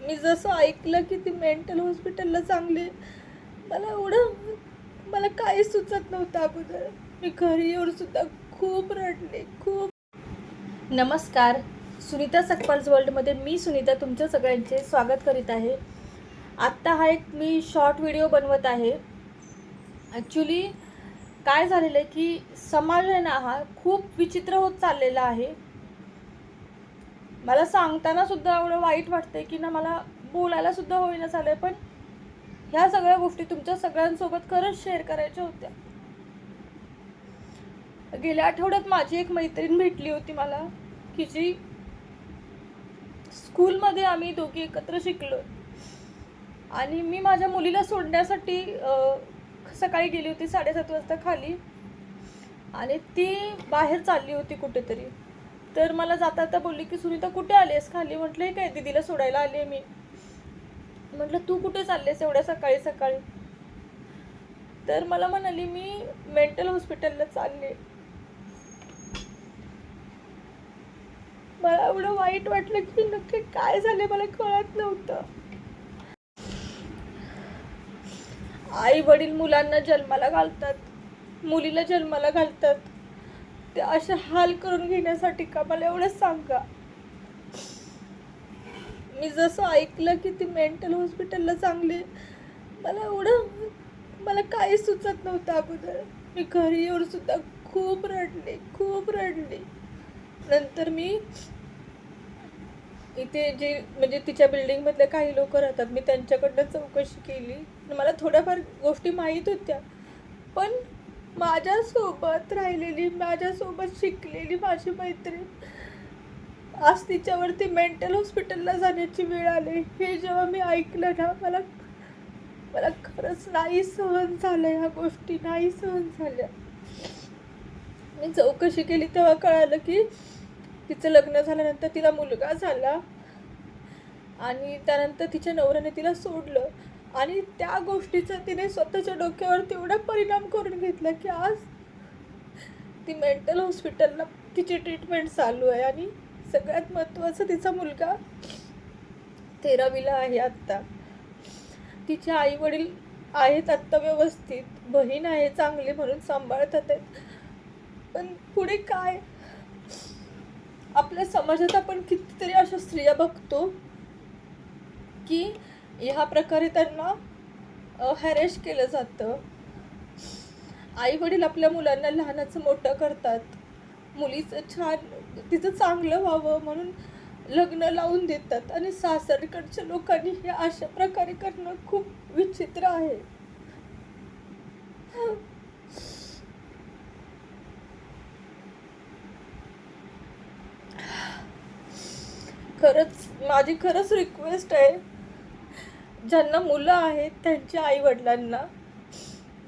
मी जसं ऐकलं की ती मेंटल हॉस्पिटलला चांगली, मला काही सुचत नव्हतं अगोदर. मी घरी येऊन सुद्धा खूप रडले, खूप. नमस्कार, सुनीता सकपाल्स वर्ल्डमध्ये मी सुनीता तुमच्या सगळ्यांचे स्वागत करीत आहे. आत्ता हा एक मी शॉर्ट व्हिडिओ बनवत आहे. ॲक्च्युली काय झालेलं आहे की समाज आहे ना, हा खूप विचित्र होत चाललेला आहे. मला सांगताना सुद्धा एवढं वाईट वाटतंय की ना, मला बोलायला सुद्धा होईना झालंय. पण ह्या सगळ्या गोष्टी तुमच्या सगळ्यांसोबत खरंच शेअर करायच्या होत्या. गेल्या आठवड्यात माझी एक मैत्रीण भेटली होती मला, की जी स्कूलमध्ये आम्ही दोघी एकत्र शिकलो. आणि मी माझ्या मुलीला सोडण्यासाठी सकाळी गेली होती 7:30 वाजता खाली, आणि ती बाहेर चालली होती कुठेतरी. तर मला जाता जाता बोलली की सुनीता कुठे आलीस खाली? म्हटलं हे काय, दीदीला सोडायला आली आहे मी. म्हटलं तू कुठे चाललीस एवढ्या सकाळी सकाळी? तर मला म्हणाली मी मेंटल हॉस्पिटलला चालले. मला एवढं वाईट वाटलं की नक्की काय झाले मला कळत नव्हतं. आई वडील मुलांना जन्माला घालतात, मुलीला जन्माला घालतात, ते असे हाल करून घेण्यासाठी का? मला एवढं सांगा. मी जसं ऐकलं की ती मेंटल हॉस्पिटलला चांगली, मला काही सुचत नव्हतं अगोदर. मी घरी येऊन सुद्धा खूप रडले, खूप रडले. नंतर मी इथे जे म्हणजे तिच्या बिल्डिंगमधले काही लोक राहतात, मी त्यांच्याकडनं चौकशी केली. मला थोड्याफार गोष्टी माहीत होत्या, पण माझ्यासोबत राहिलेली, माझ्यासोबत शिकलेली माझी मैत्रीण आज तिच्यावरती मेंटल हॉस्पिटलला जाण्याची वेळ आली, हे जेव्हा मी ऐकलं ना, मला खरंच नाही सहन झालं. ह्या गोष्टी नाही सहन झाल्या. मी चौकशी केली तेव्हा कळालं की तिचं लग्न झाल्यानंतर तिला मुलगा झाला, आणि त्यानंतर तिच्या नवऱ्याने तिला सोडलं. आणि त्या गोष्टीचा तिने स्वतःच्या डोक्यावरती एवढा परिणाम करून घेतला की आज ती मेंटल हॉस्पिटलला तिची ट्रीटमेंट चालू आहे. आणि सगळ्यात महत्त्वाचं, तिचा मुलगा 13वीला आहे आत्ता. तिचे आई वडील आहेत आत्ता व्यवस्थित, बहीण आहे चांगली म्हणून सांभाळतात आहेत. पण पुढे काय? आपल्या समाजात आपण कितीतरी अशा स्त्रिया बघतो की ह्या प्रकारे त्यांना हॅरेस केलं जातं. आई वडील आपल्या मुलांना लहानाचं मोठं करतात, मुलीचं छान तिचं चांगलं व्हावं म्हणून लग्न लावून देतात, आणि सासरकडच्या लोकांनी हे अशा प्रकारे करणं खूप विचित्र आहे. माझी खरंच रिक्वेस्ट आहे, ज्यांना मुलं आहेत त्यांच्या आई वडिलांना,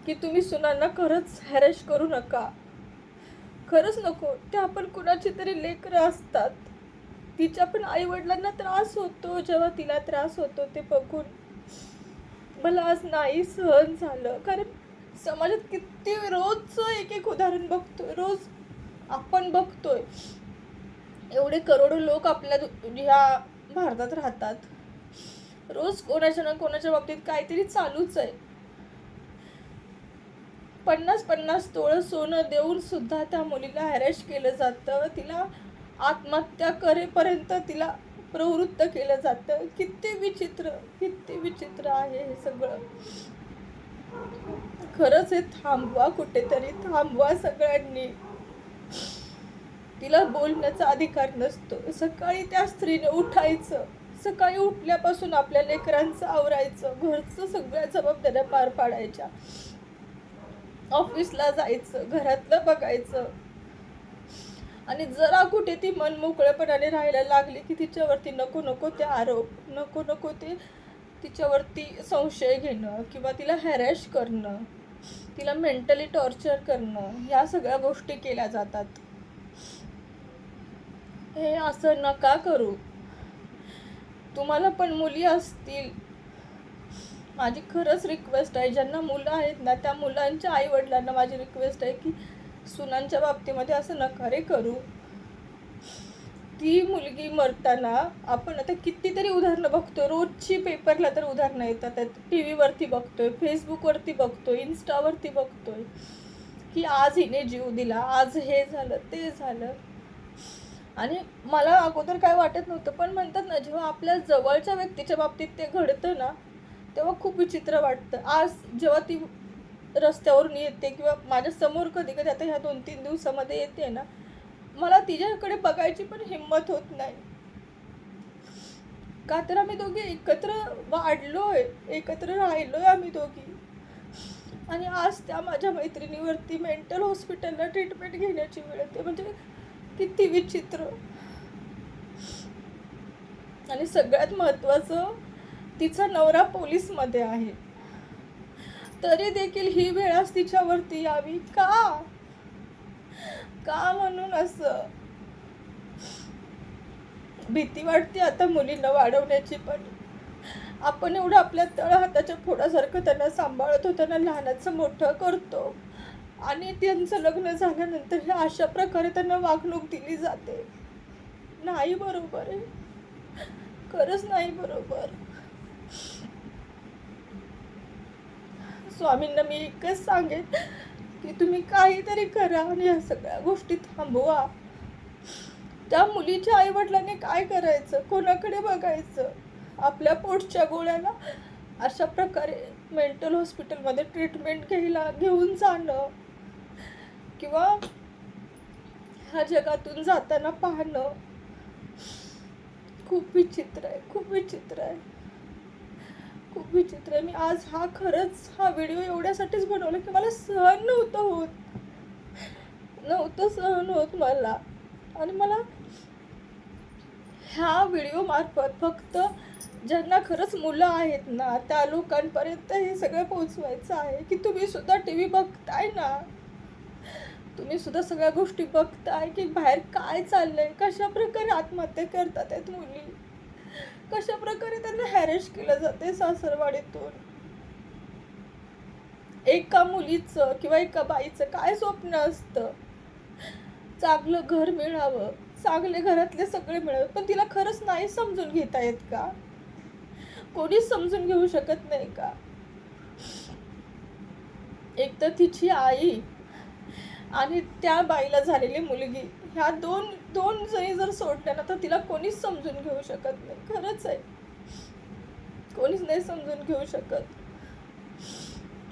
की तुम्ही सुनांना खरंच हॅरेस करू नका. खरंच नको. ते आपण कुणाची तरी लेकरं असतात. तिच्या पण आई वडिलांना त्रास होतो, जेव्हा तिला त्रास होतो ते बघून मला आज नाही सहन झालं. कारण समाजात किती रोजचं एक उदाहरण बघतोय, रोज आपण बघतोय. एवढे करोडो लोक आपल्या ह्या भारतात राहतात, रोज कोणाच्या ना कोणाच्या बाबतीत काहीतरी चालूच आहे. 50-50 तोळं सोनं देऊन सुद्धा त्या मुलीला हॅरेस केलं जातं, तिला आत्महत्या करेपर्यंत तिला प्रवृत्त केलं जातं. किती विचित्र आहे हे सगळं. खरंच हे थांबवा, कुठेतरी थांबवा सगळ्यांनी. तिला बोलण्याचा अधिकार नसतो. सकाळी त्या स्त्रीने उठायचं, सकाळी उठल्यापासून आपल्या लेकरांचं आवरायचं, घरचं सगळ्या जबाबदाऱ्या पार पाडायच्या, ऑफिसला जायचं, घरातलं बघायचं. आणि जरा कुठे ती मन मोकळेपणाने राहायला लागली की तिच्यावरती नको ते आरोप, नको ते तिच्यावरती संशय घेणं, किंवा तिला हॅरेस करणं, तिला मेंटली टॉर्चर करणं, ह्या सगळ्या गोष्टी केल्या जातात. हे असं नका करू. तुम्हाला पण मुली असतील, माझी खरंच रिक्वेस्ट आहे, ज्यांना मुलं आहेत ना त्या मुलांच्या आई वडिलांना माझी रिक्वेस्ट आहे की सुनांच्या बाबतीमध्ये असं नका रे करू. ती मुलगी मरताना आपण आता कितीतरी उदाहरणं बघतोय, रोजची पेपरला तर उदाहरणं येतात, टी व्हीवरती बघतोय, फेसबुकवरती बघतोय, इन्स्टावरती बघतोय की आज हिने जीव दिला, आज हे झालं ते झालं. आणि मला अगोदर काय वाटत नव्हतं, पण म्हणतात ना, जेव्हा आपल्या जवळच्या व्यक्तीच्या बाबतीत ते घडतं ना, तेव्हा खूप विचित्र वाटतं. आज जेव्हा ती रस्त्यावरून येते किंवा माझ्यासमोर कधी कधी आता ह्या 2-3 दिवसामध्ये येते ना, मला तिच्याकडे बघायची पण हिंमत होत नाही. का तर आम्ही दोघी एकत्र वाढलोय, एकत्र राहिलोय आम्ही दोघी. आणि आज त्या माझ्या मैत्रिणीवरती मेंटल हॉस्पिटलला ट्रीटमेंट घेण्याची वेळ येते. म्हणजे किती विचित्र. आणि सगळ्यात महत्त्वाचं, तिचा नवरा पोलीसमध्ये आहे, तरी देखील ही वेळ आज तिच्यावरती यावी का? का म्हणून असं भीती वाटते आता मुलींना वाढवण्याची. पण आपण एवढं आपल्या तळहाताच्या फोडासारखं त्यांना सांभाळत होताना लहानाचं मोठं करतो, आणि त्यांचं लग्न झाल्यानंतर हे अशा प्रकारे त्यांना वागणूक दिली जाते. नाही बरोबर आहे, खरंच नाही बरोबर. स्वामींना मी एकच सांगेन की तुम्ही काहीतरी करा आणि या सगळ्या गोष्टी थांबवा. त्या मुलीच्या आईवडिलांनी काय करायचं, कोणाकडे बघायचं? आपल्या पोटच्या गोळ्याला अशा प्रकारे मेंटल हॉस्पिटलमध्ये ट्रीटमेंट घेऊन जाणं किंवा ह्या जगातून जाताना पाहणं खूप विचित्र आहे, खूप विचित्र आहे, खूप विचित्र आहे. मी आज हा व्हिडिओ एवढ्यासाठीच बनवला की मला सहन नव्हतं सहन होत मला. आणि मला ह्या व्हिडिओ मार्फत फक्त ज्यांना खरंच मुलं आहेत ना, त्या लोकांपर्यंत हे सगळं पोहोचवायचं आहे की तुम्ही सुद्धा टी व्ही बघताय ना, तुम्ही सुद्धा सगळ्या गोष्टी बघताय की बाहेर काय चाललंय, कशा प्रकारे आत्महत्या करतात आहेत मुली, कशा प्रकारे त्यांना हॅरेस केलं जाते सासरवाडीतून. एका मुलीचं किंवा एका बाईचं काय स्वप्न असतं, चांगलं घर मिळावं, चांगले घरातले सगळे मिळावे, पण तिला खरंच नाही समजून घेता येत का? कोणीच समजून घेऊ शकत नाही का? एक तर तिची आई आणि त्या बाईला झालेली मुलगी, ह्या दोन जणी जर सोडल्या ना, तर तिला कोणीच समजून घेऊ शकत नाही. खरंच आहे, कोणीच नाही समजून घेऊ शकत.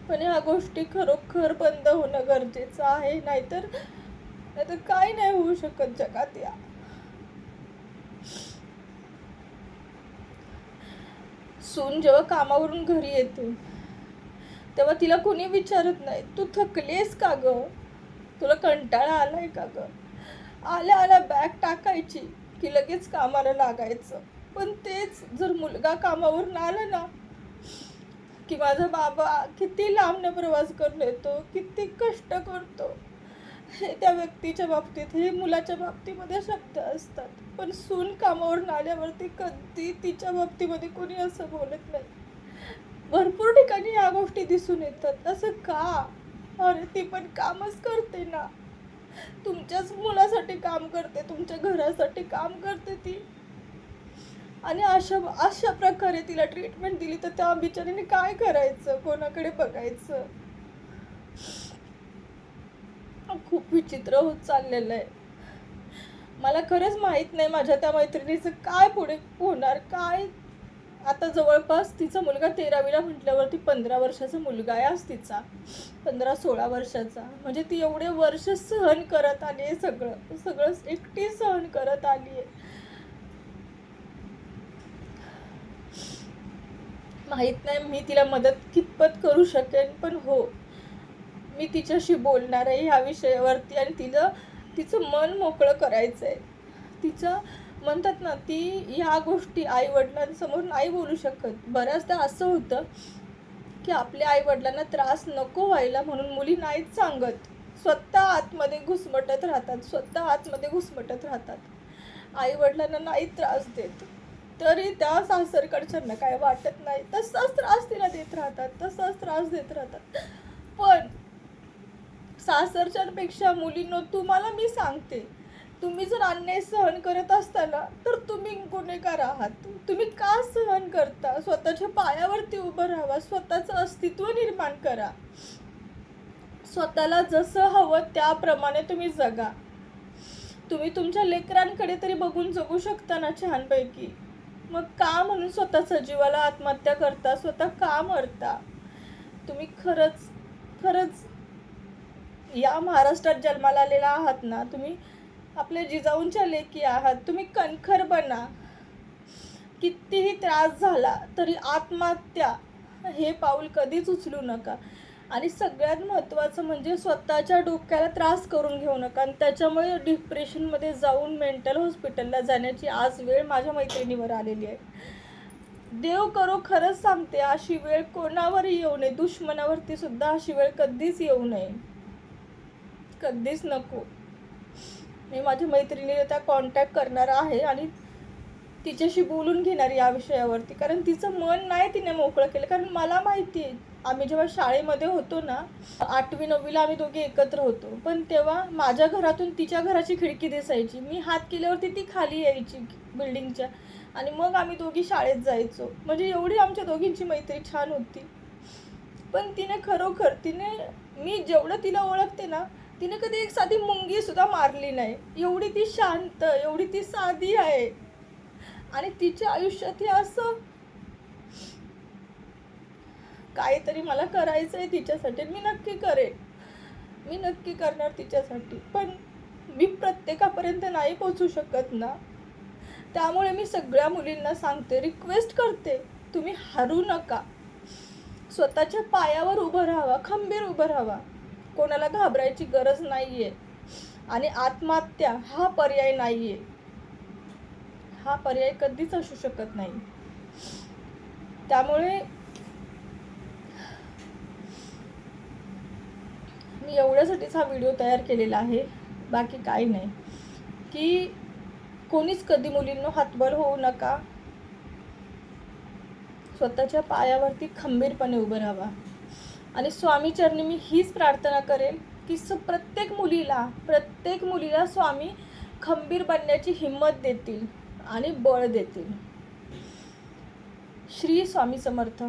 पण ह्या गोष्टी खरोखर बंद होणं गरजेचं आहे, नाहीतर काय नाही होऊ शकत जगात. या सून जेव्हा कामावरून घरी येते तेव्हा तिला कोणी विचारत नाही, तू थकलीस का ग, तुला कंटाळा आलाय का ग? आल्या आल्या बॅग टाकायची की लगेच कामाला लागायचं. पण तेच जर मुलगा कामावरून आला ना, की माझा बाबा किती लांबनं प्रवास करून येतो, किती कष्ट करतो, हे त्या व्यक्तीच्या बाबतीत, हे मुलाच्या बाबतीमध्ये शब्द असतात. पण सून कामावरून आल्यावरती कधी तिच्या बाबतीमध्ये कोणी असं बोलत नाही. भरपूर ठिकाणी या गोष्टी दिसून येतात. असं का? अरे ती पण कामच करते ना, तुमच्याच मुलासाठी काम करते, तुमच्या घरासाठी काम करते ती. आणि अशा प्रकारे तिला ट्रीटमेंट दिली तर त्या बिचारीने काय करायचं, कोणाकडे बघायचं? खूप विचित्र होत चाललेलं आहे. मला खरंच माहीत नाही माझ्या त्या मैत्रिणीचं काय पुढे होणार. काय आता जवळपास तिचा मुलगा 13वीला म्हटल्यावरती 15 वर्षाचा मुलगा आहे आज तिचा, 15-16 वर्षाचा. म्हणजे ती एवढे वर्ष सहन करत आली आहे, सगळं एकटी सहन करत आली आहे. माहीत नाही मी तिला मदत कितपत करू शकेन, पण हो, मी तिच्याशी बोलणार आहे ह्या विषयावरती. आणि तिचं मन मोकळं करायचं आहे. तिचं म्हणतात ना, ती ह्या गोष्टी आईवडिलांसमोर नाही बोलू शकत. बऱ्याचदा असं होतं की आपल्या आईवडिलांना त्रास नको व्हायला म्हणून मुली नाहीच सांगत, स्वतः आतमध्ये घुसमटत राहतात. आईवडिलांना नाही त्रास देत, तरी त्या सासरकडच्यांना काय वाटत नाही, तसाच त्रास तिला देत राहतात. पण सासरच्यांपेक्षा मुलींनो, तुम्हाला मी सांगते, तुम्ही जर अन्याय सहन करत असताना तर तुम्ही गुन्हेगार आहात. तुम्ही का सहन करता? स्वतःच्या पायावरती उभं राहावा, स्वतःचं अस्तित्व निर्माण करा, स्वतःला जसं हवं त्याप्रमाणे तुम्ही जगा. तुम्ही तुमच्या लेकरांकडे तरी बघून जगू शकता ना छानपैकी. मग का म्हणून स्वतःच्या जीवाला आत्महत्या करता, स्वतः का मरता? तुम्ही खरंच खरंच या महाराष्ट्रात जन्माला आलेला आहात ना, तुम्ही आपल्या जिजाऊंच्या लेकी आहात. तुम्ही कणखर बना. कितीही त्रास झाला तरी आत्महत्या हे पाऊल कधीच उचलू नका. आणि सगळ्यात महत्त्वाचं म्हणजे स्वतःच्या डोक्याला त्रास करून घेऊ नका आणि त्याच्यामुळे डिप्रेशनमध्ये जाऊन मेंटल हॉस्पिटलला जाण्याची आज वेळ माझ्या मैत्रिणीवर आलेली आहे. देव करो, खरंच सांगते, अशी वेळ कोणावरही येऊ नये. दुश्मनावरती सुद्धा अशी वेळ कधीच येऊ नये, कधीच नको. मी माझ्या मैत्रिणीला त्या कॉन्टॅक्ट करणार आहे आणि तिच्याशी बोलून घेणार या विषयावरती, कारण तिचं मन नाही तिने मोकळं केलं. कारण मला माहिती आहे, आम्ही जेव्हा शाळेमध्ये होतो ना, 8वी 9वीला आम्ही दोघे एकत्र होतो, पण तेव्हा माझ्या घरातून तिच्या घराची खिडकी दिसायची. मी हात केल्यावरती ती खाली यायची बिल्डिंगच्या आणि मग आम्ही दोघी शाळेत जायचो. म्हणजे एवढी आमच्या दोघींची मैत्री छान होती. पण तिने खरोखर मी जेवढं तिला ओळखते ना, तिने कधी एक साधी मुंगी सुद्धा मारली नाही. एवढी ती शांत, एवढी ती साधी आहे. आणि तिच्या आयुष्यात हे असं काहीतरी मला करायचं आहे तिच्यासाठी. मी नक्की करेन, मी नक्की करणार तिच्यासाठी. पण मी प्रत्येकापर्यंत नाही पोचू शकत ना. त्यामुळे मी सगळ्या मुलींना सांगते, रिक्वेस्ट करते, तुम्ही हरू नका. स्वतःच्या पायावर उभं राहावा, खंबीर उभं राहावा. कोणाला घाबरायची गरज नाही आहे. आणि आत्महत्या हा पर्याय नाही आहे. हा पर्याय कधीच असू शकत नाही. त्यामुळे मी एवढ्यासाठीच हा व्हिडिओ तयार केलेला आहे, बाकी काही नाही. की कोणीच कधी मुलींनो हतबल होऊ नका. स्वतःच्या पायावरती खंबीरपणे उभं राहावा. आणि स्वामीचरणी मी हीच प्रार्थना करेल की प्रत्येक मुलीला स्वामी खंबीर बनण्याची हिंमत देतील आणि बळ देतील. श्री स्वामी समर्थ.